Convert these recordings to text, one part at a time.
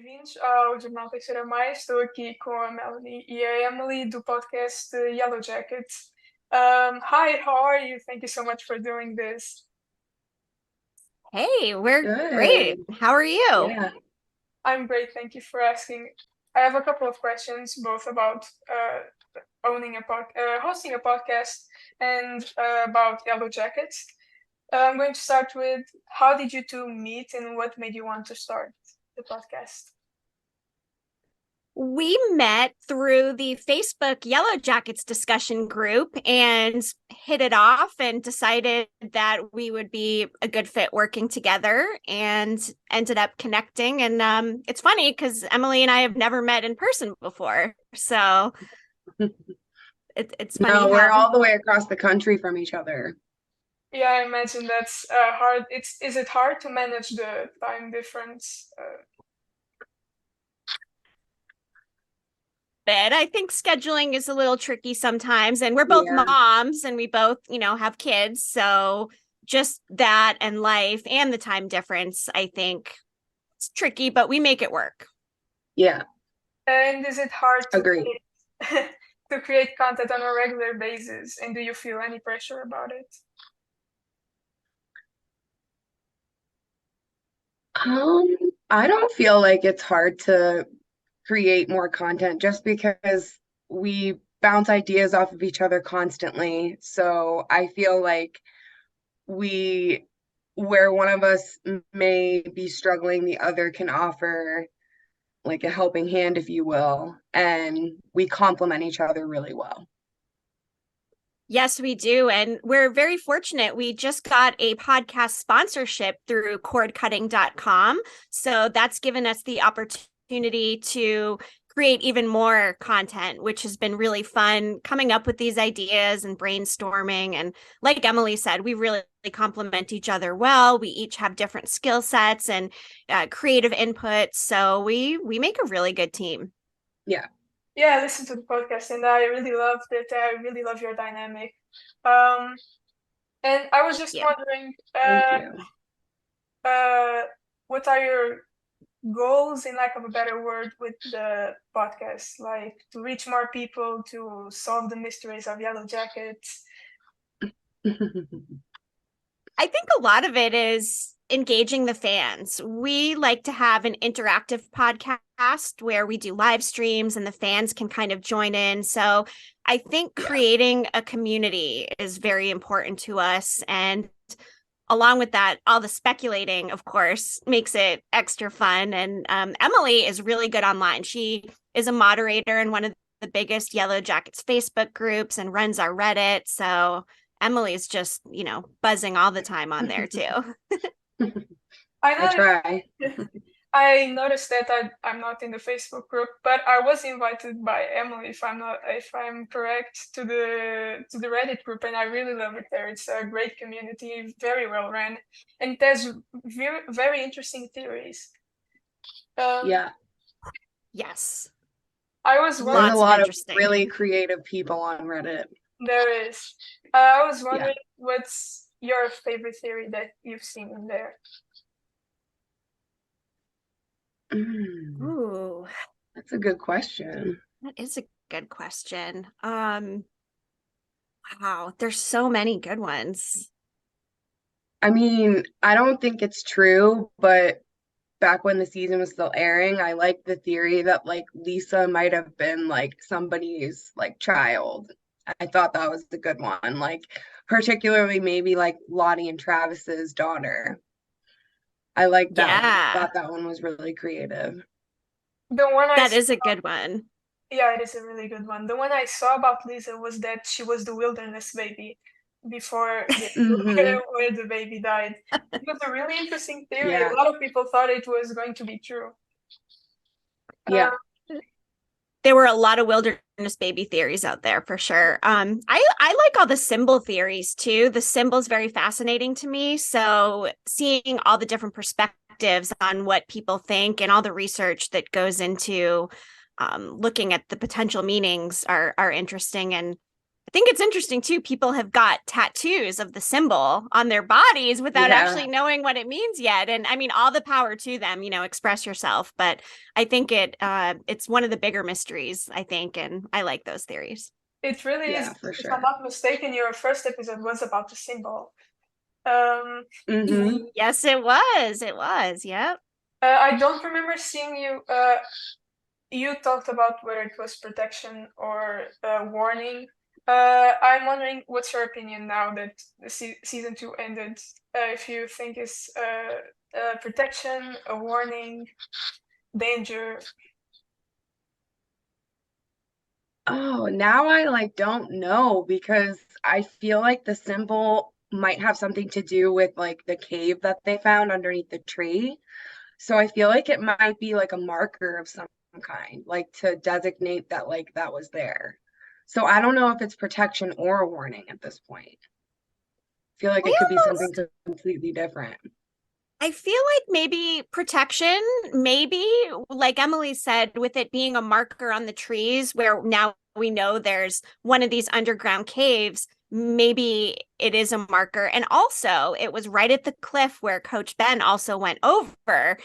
bem-vindos ao Jornal Teixeira. Estou aqui com a Melanie e a Emily do podcast Yellowjackets. Hi, how are you? Thank you so much for doing this. Hey, we're great. Good. How are you? Yeah. I'm great, thank you for asking. I have a couple of questions, both about hosting a podcast and about Yellowjackets. I'm going to start with, how did you two meet and what made you want to start the podcast? We met through the Facebook Yellowjackets discussion group and hit it off and decided that we would be a good fit working together and ended up connecting. And it's funny because Emily and I have never met in person before. So it's funny. No, we're all the way across the country from each other. Yeah, I imagine that's hard. Is it hard to manage the time difference? Bit. I think scheduling is a little tricky sometimes, and we're both Yeah. moms and we both, have kids. So just that and life and the time difference, I think it's tricky, but we make it work. Yeah, And is it hard to agree. to create content on a regular basis? And do you feel any pressure about it? I don't feel like it's hard to create more content just because we bounce ideas off of each other constantly. So I feel like where one of us may be struggling, the other can offer like a helping hand, if you will, and we complement each other really well. Yes, we do. And we're very fortunate. We just got a podcast sponsorship through cordcutting.com. So that's given us the opportunity to create even more content, which has been really fun coming up with these ideas and brainstorming. And like Emily said, we really complement each other well. We each have different skill sets and creative input. So we make a really good team. Yeah. Yeah, I listened to the podcast and I really loved it. I really love your dynamic. And I was just wondering, Thank you. what are your goals, in lack of a better word, with the podcast? Like, to reach more people, to solve the mysteries of Yellowjackets? I think a lot of it is engaging the fans. We like to have an interactive podcast where we do live streams and the fans can kind of join in. So I think creating a community is very important to us. And along with that, all the speculating, of course, makes it extra fun. And Emily is really good online. She is a moderator in one of the biggest Yellowjackets Facebook groups and runs our Reddit. So Emily's just, buzzing all the time on there too. I try. I noticed that I'm not in the Facebook group, but I was invited by Emily, if I'm correct, to the Reddit group, and I really love it there. It's a great community, very well run, and it has very, very interesting theories. Yeah. Yes. I was There's wondering, a lot of really creative people on Reddit. there is. I was wondering, what's your favorite theory that you've seen in there? Ooh, that's a good question. That is a good question. Wow, there's so many good ones. I mean, I don't think it's true, but back when the season was still airing, I liked the theory that like Lisa might have been like somebody's like child. I thought that was a good one. Like particularly maybe like Lottie and Travis's daughter. I like that one. I thought that one was really creative. The one That is a good one. Yeah, it is a really good one. The one I saw about Lisa was that she was the wilderness baby before where the baby died. It was a really interesting theory. Yeah. A lot of people thought it was going to be true. Yeah. There were a lot of wilderness baby theories out there for sure. I like all the symbol theories too. The symbol's very fascinating to me. So seeing all the different perspectives on what people think and all the research that goes into looking at the potential meanings are interesting. And think it's interesting too. People have got tattoos of the symbol on their bodies without actually knowing what it means yet. And I mean, all the power to them, express yourself. But I think it's one of the bigger mysteries, I think. And I like those theories. It really is. For sure. If I'm not mistaken, your first episode was about the symbol. Yes, it was. It was. Yep. I don't remember seeing you. You talked about whether it was protection or warning. I'm wondering, what's your opinion now that the season 2 ended? If you think it's protection, a warning, danger. Oh, now I don't know, because I feel like the symbol might have something to do with like the cave that they found underneath the tree. So I feel like it might be like a marker of some kind, like to designate that like that was there. So I don't know if it's protection or a warning at this point. I feel like it could be something completely different. I feel like maybe protection, maybe like Emily said, with it being a marker on the trees where now we know there's one of these underground caves, maybe it is a marker. And also it was right at the cliff where Coach Ben also went over.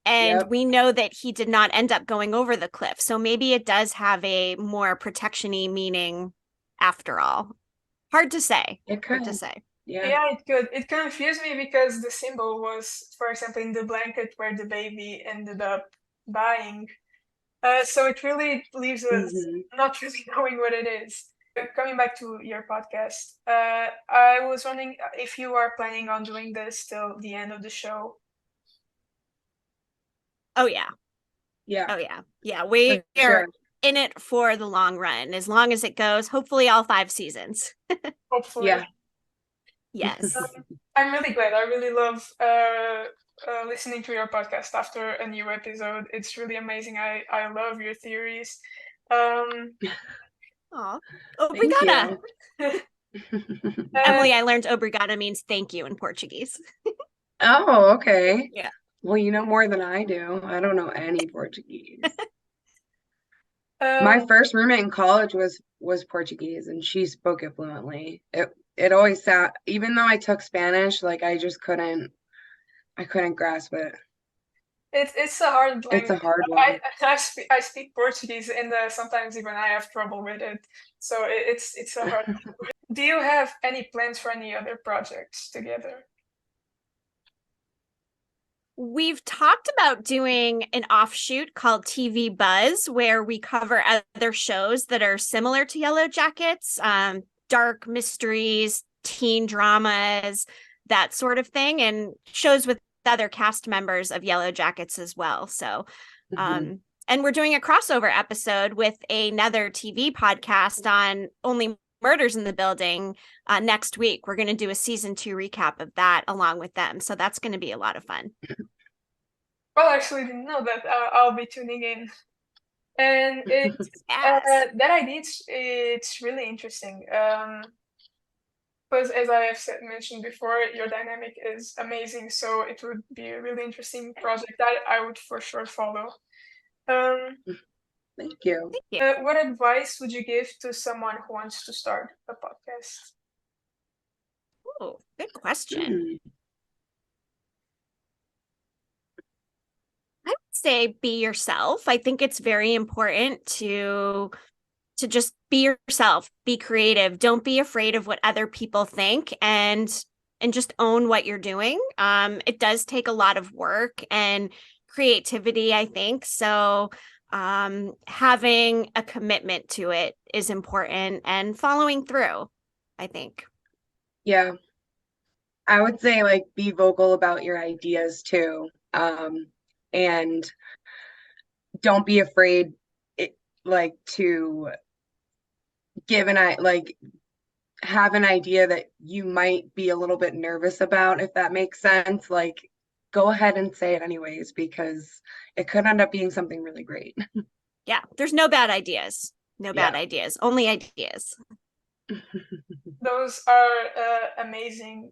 And we know that he did not end up going over the cliff. So maybe it does have a more protection-y meaning after all. Hard to say. It could. Hard to say. Yeah, it could. It confused me because the symbol was, for example, in the blanket where the baby ended up dying. So it really leaves us not really knowing what it is. Coming back to your podcast, I was wondering if you are planning on doing this till the end of the show. Oh, yeah. Yeah. Oh, yeah. Yeah, we are in it for the long run, as long as it goes. Hopefully all 5 seasons. Hopefully. Yeah. Yes. I'm really glad. I really love listening to your podcast after a new episode. It's really amazing. I love your theories. Obrigada. Emily, I learned obrigada means thank you in Portuguese. Oh, okay. Yeah. Well, you know more than I do. I don't know any Portuguese. My first roommate in college was Portuguese, and she spoke it fluently. It always sound, even though I took Spanish, like I couldn't grasp it. It's a hard language. It's a hard one. I speak Portuguese, and sometimes even I have trouble with it. So it's a hard language. Do you have any plans for any other projects together? We've talked about doing an offshoot called TV Buzz, where we cover other shows that are similar to Yellowjackets, dark mysteries, teen dramas, that sort of thing, and shows with other cast members of Yellowjackets as well. So, and we're doing a crossover episode with another TV podcast on Only Murders in the Building next week. We're going to do a season 2 recap of that along with them. So that's going to be a lot of fun. Well, I actually didn't know that. I'll be tuning in. And that idea, it's really interesting. Because as I have mentioned before, your dynamic is amazing. So it would be a really interesting project that I would for sure follow. Thank you. What advice would you give to someone who wants to start a podcast? Oh, good question. I would say be yourself. I think it's very important to just be yourself, be creative. Don't be afraid of what other people think, and just own what you're doing. It does take a lot of work and creativity, I think. So having a commitment to it is important, and following through, I think. Yeah. I would say like be vocal about your ideas too. And don't be afraid to have an idea that you might be a little bit nervous about, if that makes sense. Like, go ahead and say it anyways, because it could end up being something really great. Yeah, there's no bad ideas. No bad ideas, only ideas. Those are amazing.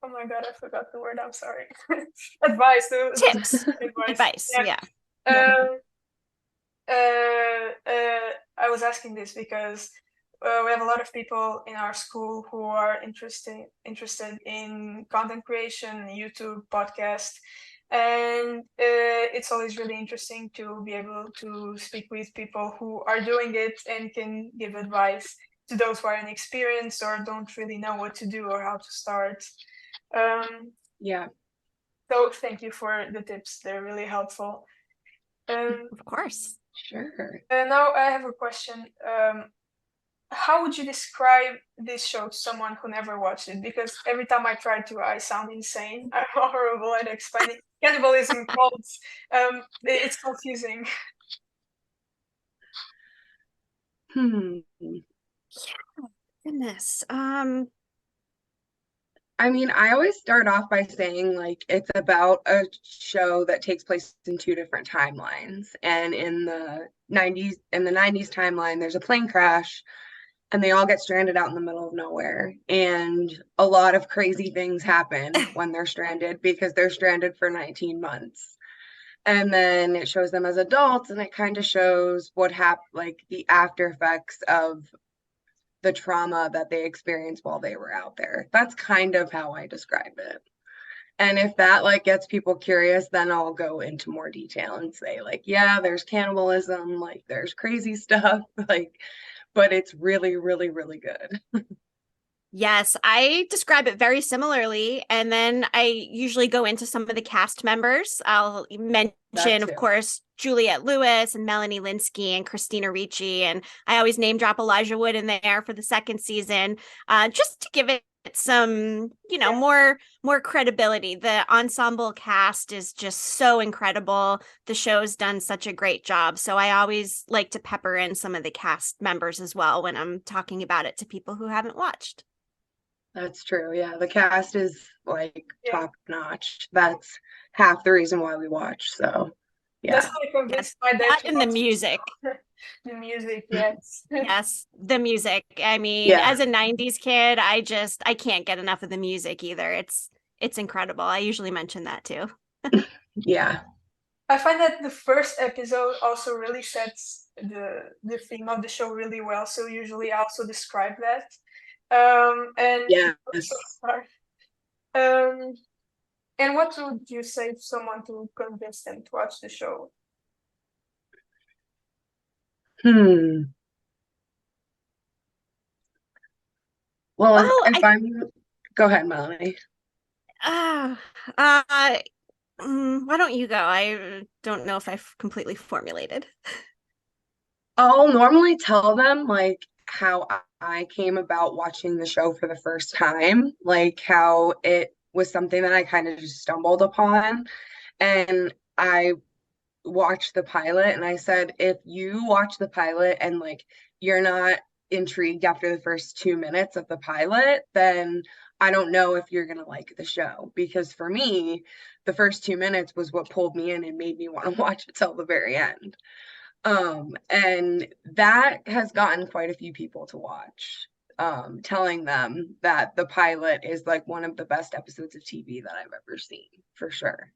Oh my God, I forgot the word. I'm sorry. Advice. Tips. Advice. Yeah. I was asking this because we have a lot of people in our school who are interested in content creation, YouTube, podcast, and it's always really interesting to be able to speak with people who are doing it and can give advice to those who are inexperienced or don't really know what to do or how to start. Yeah. So thank you for the tips. They're really helpful. Of course. Sure. Now I have a question. How would you describe this show to someone who never watched it? Because every time I try to, I sound insane. I'm horrible at explaining cannibalism cults. It's confusing. Goodness. I mean, I always start off by saying like it's about a show that takes place in two different timelines. And in the 90s timeline, there's a plane crash and they all get stranded out in the middle of nowhere. And a lot of crazy things happen when they're stranded because they're stranded for 19 months. And then it shows them as adults and it kind of shows what happened, like the after effects of the trauma that they experienced while they were out there. That's kind of how I describe it. And if that like gets people curious, then I'll go into more detail and say like, yeah, there's cannibalism, like there's crazy stuff, like, but it's really, really, really good. Yes, I describe it very similarly. And then I usually go into some of the cast members. I'll mention, of course, Juliette Lewis and Melanie Linsky and Christina Ricci. And I always name drop Elijah Wood in there for the second season, just to give it some, more credibility. The ensemble cast is just so incredible. The show's done such a great job. So I always like to pepper in some of the cast members as well when I'm talking about it to people who haven't watched. That's true. Yeah, the cast is like top notch. That's half the reason why we watch. So, yeah. That's how I convinced my dad. That and the music. The music, yes. Yes, the music. I mean, as a 90s kid, I can't get enough of the music either. It's incredible. I usually mention that too. Yeah. I find that the first episode also really sets the theme of the show really well. So usually I also describe that. And and what would you say to someone to convince them to watch the show? Well, go ahead, Melanie. Why don't you go? I don't know if I've completely formulated. I'll normally tell them like how I came about watching the show for the first time, like how it was something that I kind of just stumbled upon. And I watched the pilot and I said, if you watch the pilot and like you're not intrigued after the first 2 minutes of the pilot, then I don't know if you're gonna like the show. Because for me, the first 2 minutes was what pulled me in and made me want to watch it till the very end. And that has gotten quite a few people to watch, telling them that the pilot is like one of the best episodes of TV that I've ever seen, for sure.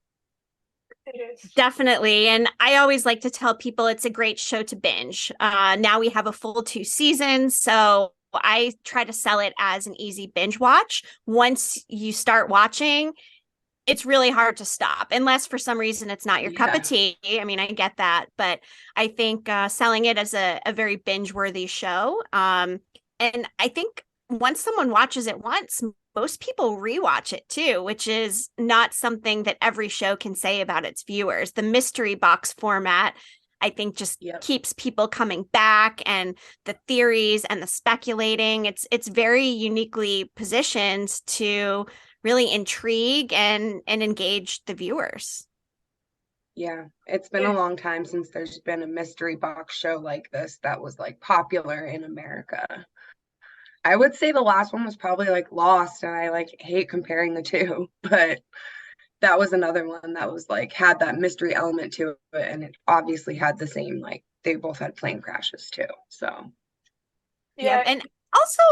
It is. Definitely. And I always like to tell people it's a great show to binge. Now we have a full 2 seasons, so I try to sell it as an easy binge watch. Once you start watching, it's really hard to stop unless for some reason it's not your cup of tea. I mean, I get that, but I think selling it as a very binge-worthy show. And I think once someone watches it once, most people rewatch it too, which is not something that every show can say about its viewers. The mystery box format, I think, just keeps people coming back, and the theories and the speculating. It's very uniquely positioned to really intrigue and engage the viewers. Yeah, it's been a long time since there's been a mystery box show like this that was like popular in America. I would say the last one was probably like Lost, and I like hate comparing the two, but that was another one that was like had that mystery element to it, and it obviously had the same, like they both had plane crashes too. So and also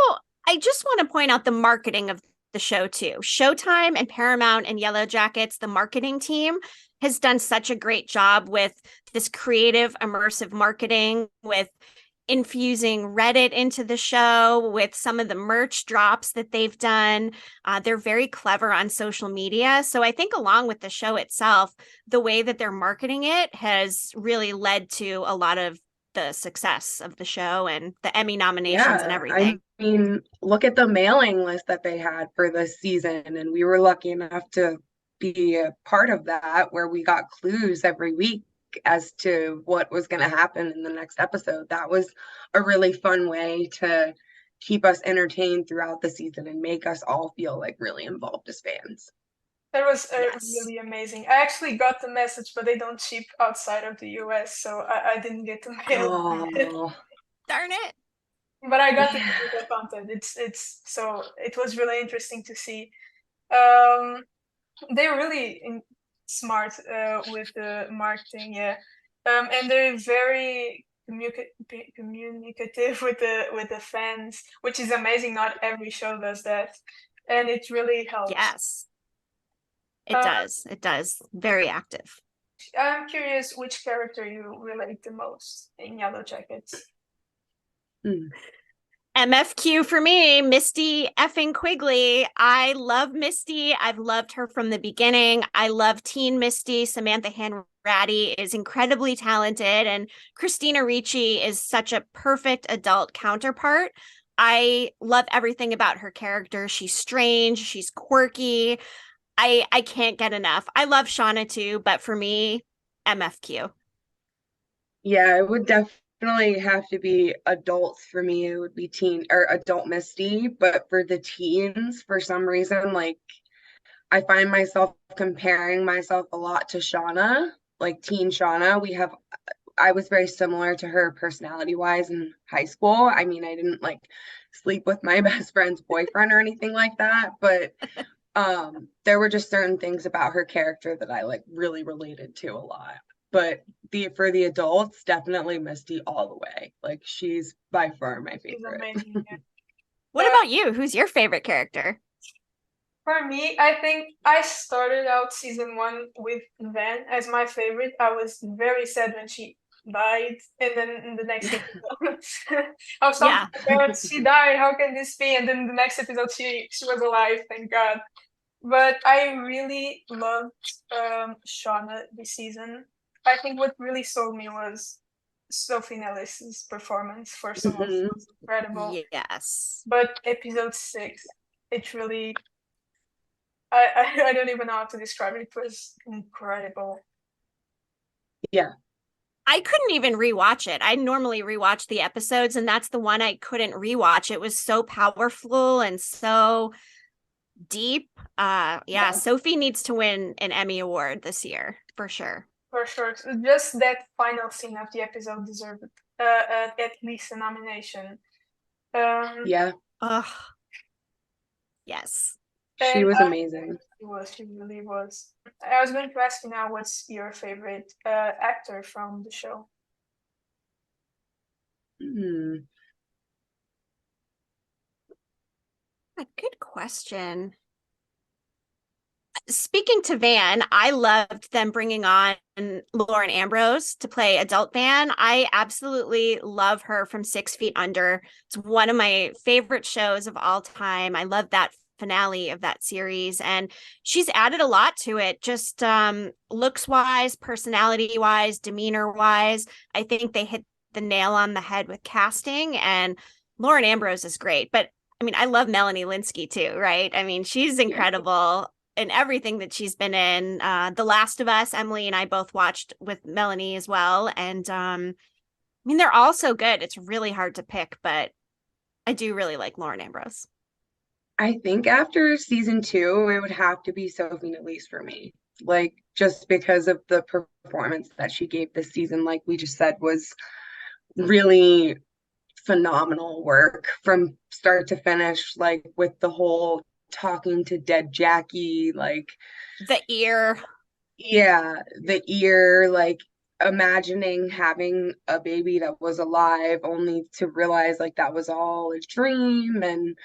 I just want to point out the marketing of the show too. Showtime and Paramount and Yellowjackets, the marketing team, has done such a great job with this creative, immersive marketing with infusing Reddit into the show with some of the merch drops that they've done. They're very clever on social media. So I think along with the show itself, the way that they're marketing it has really led to a lot of the success of the show and the Emmy nominations and Yeah, everything. I mean, look at the mailing list that they had for this season, and we were lucky enough to be a part of that, where we got clues every week as to what was going to happen in the next episode. That was a really fun way to keep us entertained throughout the season and make us all feel like really involved as fans. That was Yes. really amazing. I actually got the message, but they don't ship outside of the US, so I didn't get the mail. Oh, Darn it. But I got the yeah. physical content. It's so it was really interesting to see. They're really smart with the marketing, yeah. And they're very communicative with the fans, which is amazing. Not every show does that, and it really helps. Yes. It does. It does. Very active. I'm curious which character you relate the most in Yellowjackets. MFQ for me, Misty effing Quigley. I love Misty. I've loved her from the beginning. I love teen Misty. Samantha Hanratty is incredibly talented, and Christina Ricci is such a perfect adult counterpart. I love everything about her character. She's strange. She's quirky. I can't get enough. I love Shauna too, but for me, MFQ. Yeah, it would definitely have to be adults for me. It would be teen or adult Misty, but for the teens, for some reason, like I find myself comparing myself a lot to Shauna, like teen Shauna. I was very similar to her personality wise in high school. I mean, I didn't like sleep with my best friend's boyfriend or anything like that, but there were just certain things about her character that I like really related to a lot. But for the adults, definitely Misty all the way. Like she's by far my She's favorite. amazing. Yeah. What about you? Who's your favorite character? For me, I think I started out season 1 with Van as my favorite. I was very sad when she died, and then in the next episode, I was talking to my parents, she died. How can this be? And then the next episode, she was alive. Thank God. But I really loved Shauna this season. I think what really sold me was Sophie Nellis's performance. First of all, she was incredible. Yes. But episode 6, it really, I don't even know how to describe it. It was incredible. Yeah. I couldn't even rewatch it. I normally rewatch the episodes, and that's the one I couldn't rewatch. It was so powerful and so deep. Yeah, Sophie needs to win an Emmy Award this year, for sure. For sure. Just that final scene of the episode deserved at least a nomination. Yeah. Ugh. Yes. She was amazing. She really was. I was going to ask you now, what's your favorite actor from the show? A good question. Speaking to Van, I loved them bringing on Lauren Ambrose to play adult Van. I absolutely love her from 6 Feet Under. It's one of my favorite shows of all time. I love that finale of that series, and she's added a lot to it, just looks wise, personality wise, demeanor wise. I think they hit the nail on the head with casting, and Lauren Ambrose is great. But I mean, I love Melanie Linsky too, right? I mean, she's incredible in everything that she's been in. The Last of Us, Emily and I both watched with Melanie as well. And I mean, they're all so good. It's really hard to pick, but I do really like Lauren Ambrose. I think after season 2, it would have to be Sophie Nellis for me. Like, just because of the performance that she gave this season, like we just said, was really phenomenal work from start to finish, like with the whole talking to dead Jackie, like the ear, like imagining having a baby that was alive only to realize like that was all a dream, and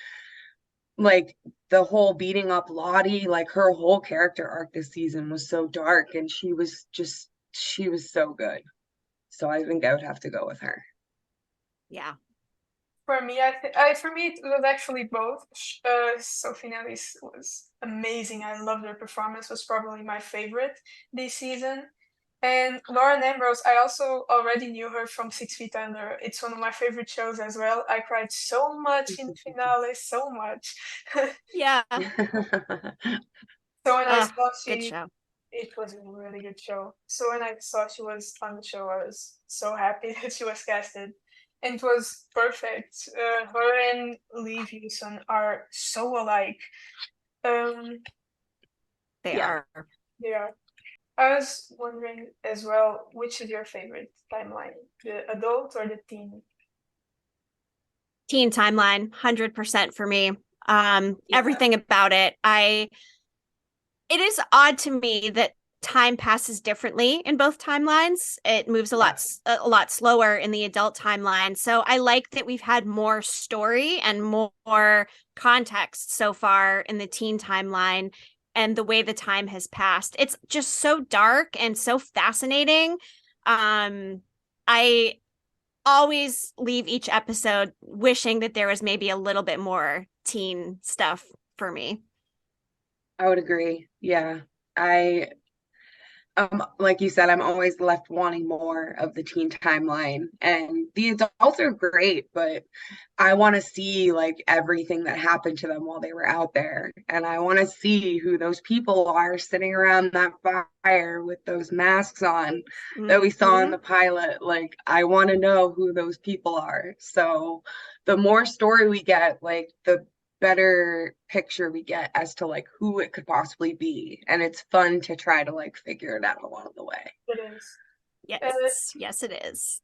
like the whole beating up Lottie, like her whole character arc this season was so dark, and she was so good. So I think I would have to go with her. Yeah. For me, for me it was actually both. Sophie was amazing. I loved her performance. Was probably my favorite this season. And Lauren Ambrose, I also already knew her from 6 Feet Under. It's one of my favorite shows as well. I cried so much in the finale, so much. Yeah. So when I saw good show. it was a really good show. So when I saw she was on the show, I was so happy that she was casted. And it was perfect. Her and Lee Hewson are so alike. They Yeah. are. They are. I was wondering as well, which is your favorite timeline, the adult or the teen? Teen timeline, 100% for me. Everything about it. It is odd to me that time passes differently in both timelines. It moves a lot slower in the adult timeline. So I like that we've had more story and more context so far in the teen timeline and the way the time has passed. It's just so dark and so fascinating. I always leave each episode wishing that there was maybe a little bit more teen stuff for me. I would agree. Yeah. Like you said, I'm always left wanting more of the teen timeline. And the adults are great, but I want to see like everything that happened to them while they were out there. And I want to see who those people are sitting around that fire with those masks on that we saw in the pilot. Like, I want to know who those people are. So the more story we get, like the better picture we get as to like who it could possibly be, and it's fun to try to like figure it out along the way. It is. Yes, it is.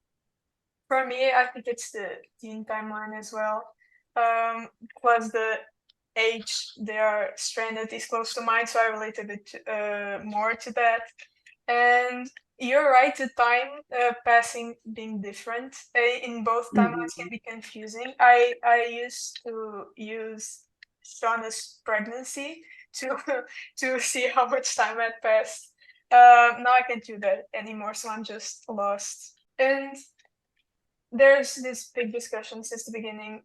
For me, I think it's the teen timeline as well. Plus the age they are stranded is close to mine, so I related it more to that. And you're right, the time passing being different in both timelines can be confusing. I used to use Shauna's pregnancy to see how much time had passed. Now I can't do that anymore, so I'm just lost. And there's this big discussion since the beginning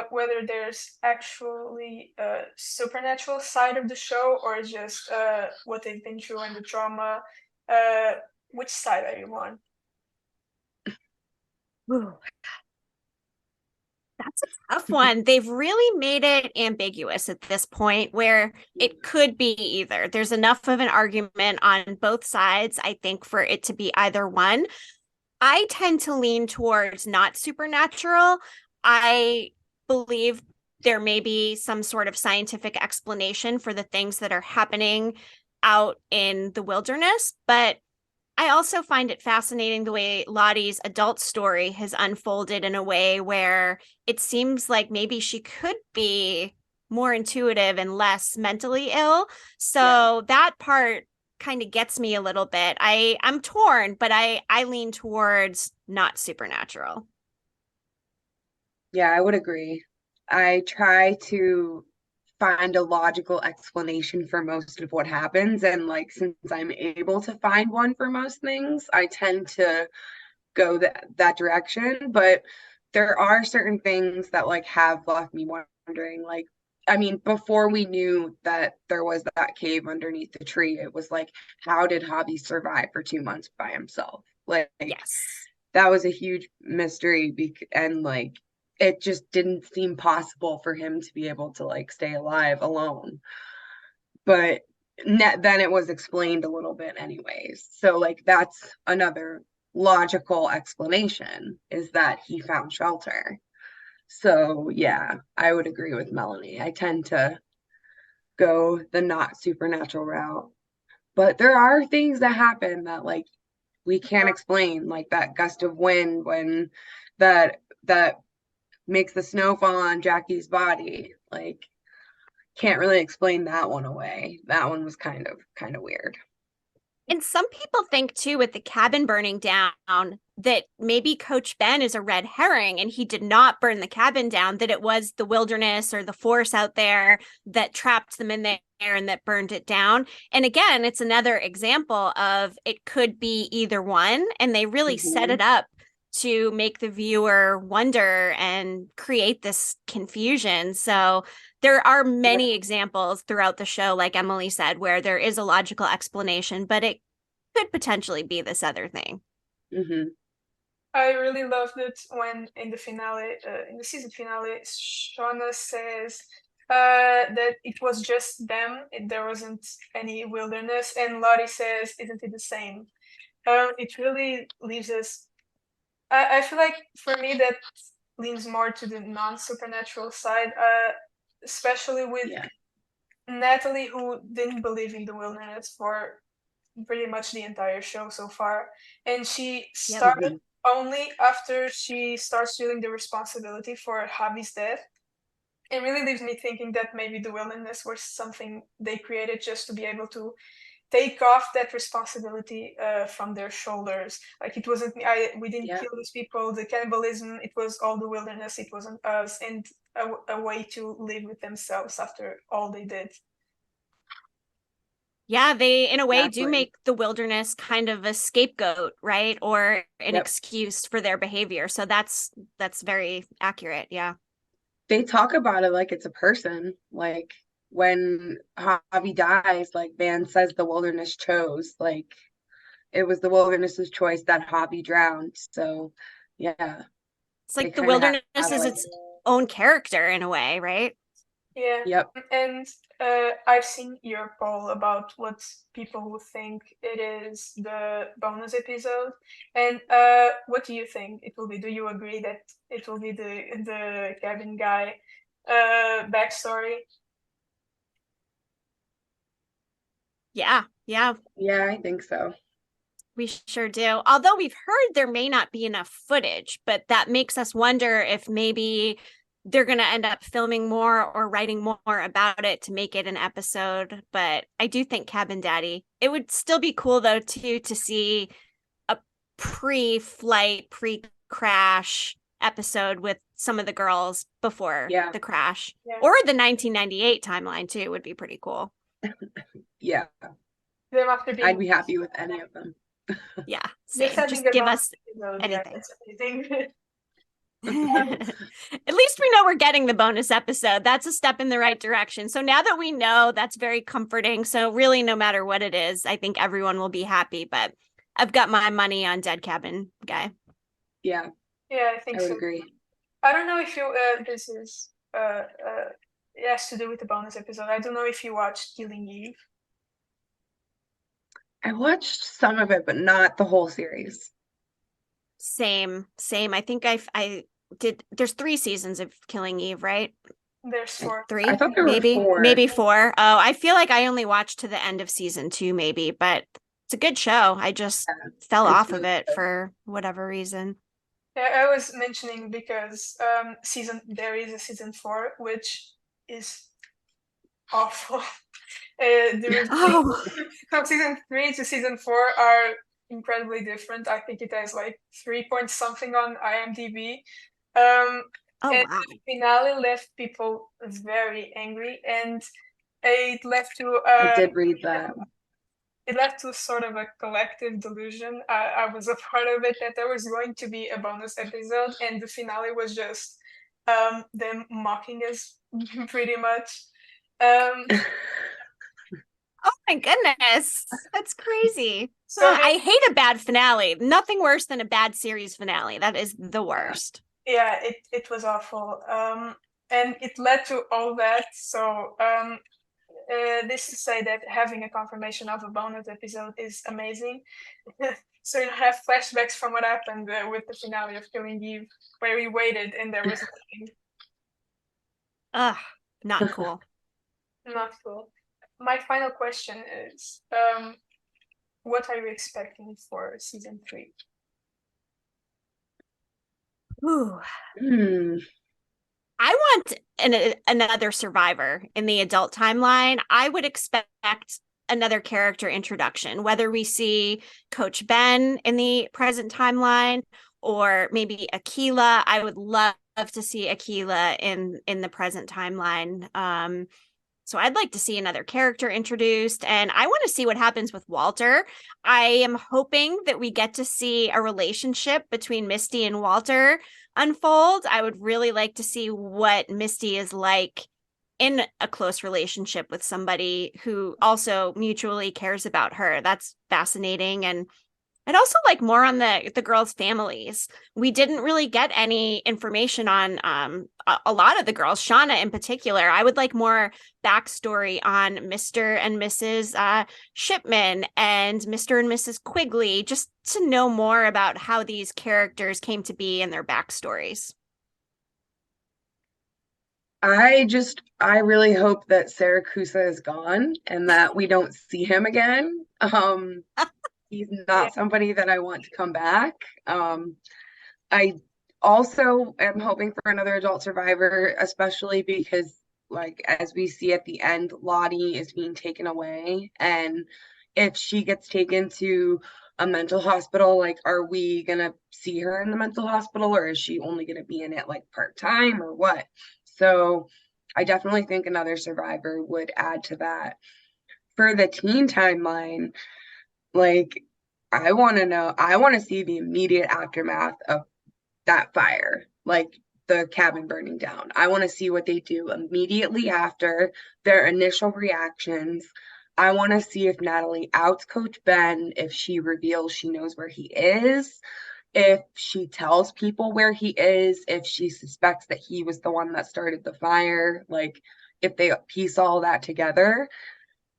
whether there's actually a supernatural side of the show or just what they've been through and the trauma. Which side are you on? Ooh. That's a tough one. They've really made it ambiguous at this point where it could be either. There's enough of an argument on both sides, I think, for it to be either one. I tend to lean towards not supernatural. I believe there may be some sort of scientific explanation for the things that are happening out in the wilderness, but I also find it fascinating the way Lottie's adult story has unfolded in a way where it seems like maybe she could be more intuitive and less mentally ill. So that part kind of gets me a little bit. I'm torn, but I lean towards not supernatural. Yeah, I would agree. I try to find a logical explanation for most of what happens, and like since I'm able to find one for most things, I tend to go that direction. But there are certain things that like have left me wondering, like I mean, before we knew that there was that cave underneath the tree, it was like, how did Hobby survive for 2 months by himself? Like, yes, that was a huge mystery, and like, it just didn't seem possible for him to be able to like stay alive alone. But then it was explained a little bit, anyways. So, like, that's another logical explanation is that he found shelter. So yeah, I would agree with Melanie. I tend to go the not supernatural route. But there are things that happen that like we can't explain, like that gust of wind when that makes the snow fall on Jackie's body. Like, can't really explain that one away. That one was kind of weird. And some people think too, with the cabin burning down, that maybe Coach Ben is a red herring and he did not burn the cabin down, that it was the wilderness or the force out there that trapped them in there and that burned it down. And again, it's another example of it could be either one. And they really set it up to make the viewer wonder and create this confusion. So there are many examples throughout the show, like Emily said, where there is a logical explanation, but it could potentially be this other thing. Mm-hmm. I really loved it when in the finale, in the season finale, Shauna says that it was just them, there wasn't any wilderness, and Lottie says, "Isn't it the same?" It really leaves us. I feel like for me that leans more to the non-supernatural side, especially with Natalie, who didn't believe in the wilderness for pretty much the entire show so far, and she started only after she starts feeling the responsibility for Javi's death. It really leaves me thinking that maybe the wilderness was something they created just to be able to take off that responsibility from their shoulders. Like it wasn't we didn't kill these people, the cannibalism, it was all the wilderness, it wasn't us, and a way to live with themselves after all they did. Yeah, they in a way do make the wilderness kind of a scapegoat, right? Or an excuse for their behavior. So that's very accurate. Yeah. They talk about it like it's a person. Like when Javi dies, like Van says the wilderness chose. Like it was the wilderness's choice that Javi drowned. So yeah. It's like the wilderness is its own character in a way, right? Yeah. Yep. And I've seen your poll about what people think it is the bonus episode. And what do you think it will be? Do you agree that it will be the cabin guy backstory? Yeah. Yeah, I think so. We sure do. Although we've heard there may not be enough footage, but that makes us wonder if maybe they're going to end up filming more or writing more about it to make it an episode. But I do think Cabin Daddy, it would still be cool though, too, to see a pre-flight, pre-crash episode with some of the girls before the crash. Yeah. Or the 1998 timeline too would be pretty cool. Yeah. I'd be happy with any of them. Yeah, same. Just give us anything. At least we know we're getting the bonus episode. That's a step in the right direction. So now that we know, that's very comforting. So really, no matter what it is, I think everyone will be happy. But I've got my money on Dead Cabin Guy. Yeah, I think so. I would agree. I don't know if you this is it has to do with the bonus episode. I don't know if you watched Killing Eve. I watched some of it, but not the whole series. Same. I think I did. There's 3 seasons of Killing Eve, right? There's 4. 3. I thought there were 4. Maybe 4. Oh, I feel like I only watched to the end of season 2, maybe. But it's a good show. I just fell off of it for whatever reason. Yeah, I was mentioning because there is a season 4, which is awful. From season 3 to season 4 are incredibly different. I think it has like 3 point something on IMDb. And the finale left people very angry, and it led to I did read that. It led to sort of a collective delusion. I was a part of it, that there was going to be a bonus episode, and the finale was just them mocking us pretty much. Oh my goodness, that's crazy. So I hate a bad finale. Nothing worse than a bad series finale. That is the worst. Yeah, it was awful. And it led to all that. So this to say that having a confirmation of a bonus episode is amazing. So you have flashbacks from what happened with the finale of Killing Eve, where we waited and there was nothing. Not cool. Not cool. My final question is, what are you expecting for season 3? Ooh. I want another survivor in the adult timeline. I would expect another character introduction, whether we see Coach Ben in the present timeline or maybe Aquila. I would love to see Aquila in the present timeline. So I'd like to see another character introduced, and I want to see what happens with Walter. I am hoping that we get to see a relationship between Misty and Walter unfold. I would really like to see what Misty is like in a close relationship with somebody who also mutually cares about her. That's fascinating. And I'd also like more on the girls' families. We didn't really get any information on a lot of the girls, Shauna in particular. I would like more backstory on Mr. and Mrs. Shipman and Mr. and Mrs. Quigley, just to know more about how these characters came to be and their backstories. I really hope that Saracusa is gone and that we don't see him again. He's not somebody that I want to come back. I also am hoping for another adult survivor, especially because, like, as we see at the end, Lottie is being taken away. And if she gets taken to a mental hospital, like, are we going to see her in the mental hospital, or is she only going to be in it, like, part-time, or what? So I definitely think another survivor would add to that. For the teen timeline, like, I want to see the immediate aftermath of that fire, like the cabin burning down. I want to see what they do immediately after, their initial reactions. I want to see if Natalie outs Coach Ben, if she reveals she knows where he is, if she tells people where he is, if she suspects that he was the one that started the fire, like if they piece all that together.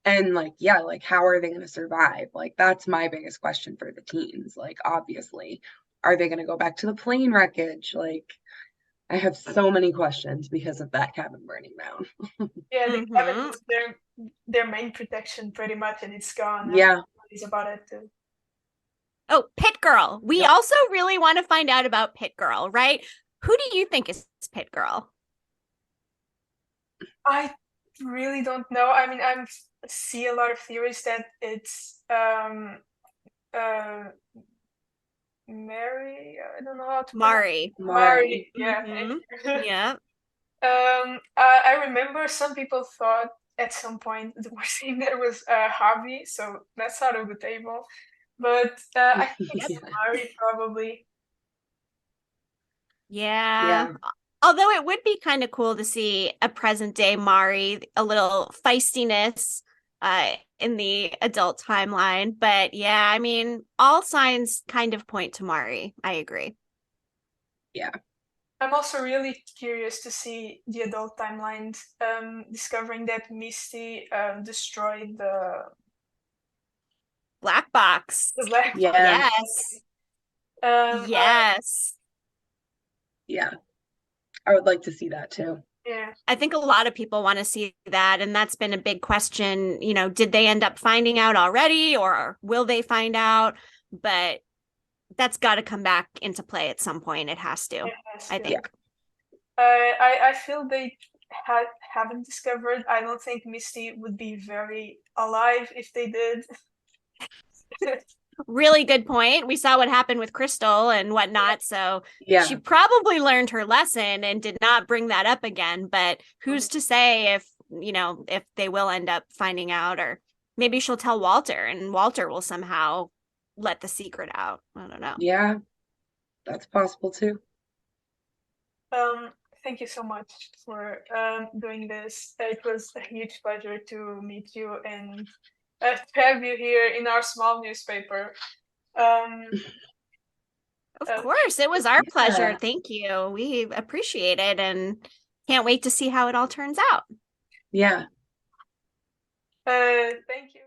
And like, yeah, like how are they going to survive? Like that's my biggest question for the teens. Like, obviously, are they going to go back to the plane wreckage? Like, I have so many questions because of that cabin burning down. Yeah, the cabin was their main protection pretty much, and it's gone. Yeah. It's about it too. Oh, Pit Girl. We also really want to find out about Pit Girl, right? Who do you think is Pit Girl? I really don't know. I mean, I see a lot of theories that it's Mary. I don't know how to Mari. Mari. Yeah. Mm-hmm. Yeah. I remember some people thought at some point they were saying that it was Javi, so that's out of the table. But I think it's Mari probably. Yeah. Although it would be kind of cool to see a present day Mari, a little feistiness in the adult timeline. But yeah, I mean, all signs kind of point to Mari. I agree. Yeah. I'm also really curious to see the adult timelines, discovering that Misty destroyed the black box. The black box. Yes. Yes. Yeah. I would like to see that too. Yeah. I think a lot of people want to see that. And that's been a big question. You know, did they end up finding out already, or will they find out? But that's got to come back into play at some point. It has to, I think. I feel they haven't discovered. I don't think Misty would be very alive if they did. Really good point. We saw what happened with Crystal and whatnot. So she probably learned her lesson and did not bring that up again. But who's to say if, you know, if they will end up finding out, or maybe she'll tell Walter and Walter will somehow let the secret out. I don't know. Yeah, that's possible too. Thank you so much for doing this. It was a huge pleasure to meet you and to have you here in our small newspaper. Of course, it was our pleasure. Thank you. We appreciate it and can't wait to see how it all turns out. Yeah. Thank you.